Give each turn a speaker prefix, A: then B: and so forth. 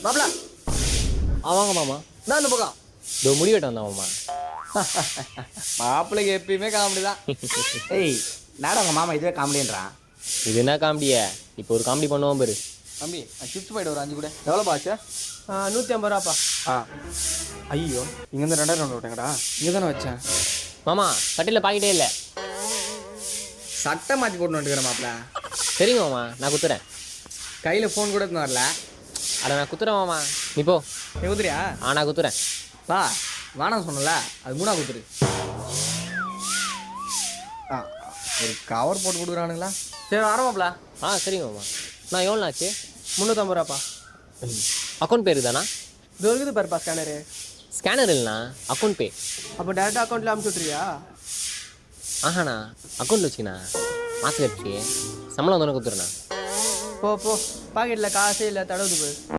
A: மாப்பிள
B: வாங்க மாமா.
A: நான் அந்த பக்கம்.
B: இதோ முடி வெட்ட வந்தான் மாமா.
A: மாப்பிள்ளைக்கு எப்பயுமே காமெடி தான்.
C: ஏய் நாடா உங்கள் மாமா இதுவே காமெடின்றான்.
B: இது என்ன காமெடியா? இப்போ ஒரு காமெடி பண்ணுவோம் பாரு.
A: தம்பி சிப்ஸ் போய்ட்டு ஒரு 5 கூட எவ்வளோப்பா ஆச்சு?
D: 150 ரூபாப்பா.
A: ஐயோ இங்கேருந்து 2000 நோட்டு விட்டேங்கடா. இங்கே தானே வச்சேன்.
B: மாமா கட்டில பாக்கிட்டே இல்லை.
A: சட்டை மாற்றி போட்டு வந்துக்கிறேன் மாப்பிள.
B: சரிங்க மாமா, நான் குத்துறேன்.
A: கையில் ஃபோன் கூட எடுத்துன்னு வரல.
B: அட நான் குத்துறேன் மாமா, நீ போ.
A: நீ குத்துறியா?
B: நான் குத்துறேன்.
A: வா வேணாம் சொன்னல, அது 3 குத்துரு. ஒரு கவர் போட்டு கொடுக்குறானுங்களா?
D: சரி ஆரம்பம்ல.
B: சரிங்க மாமா. நான் எவ்வளோ ஆச்சு?
D: 350 ரூபாப்பா.
B: அக்கௌண்ட் பேரு தானா?
D: இது இருக்குது பாருப்பா ஸ்கேனரு.
B: ஸ்கேனர் இல்லைண்ணா, அக்கௌண்ட் பே.
D: அப்போ டேரெக்டாக அக்கௌண்ட்டில் அமுச்சு விட்றியா?
B: ஆஹாண்ணா, அக்கௌண்ட்டில் வச்சுக்கண்ணா. மாசம் கழிச்சு சம்பளம் வந்தோன்னு கொடுத்துருண்ணா.
D: போ பாக்கெட்டில் காசே இல்லை, தடவுது போய்.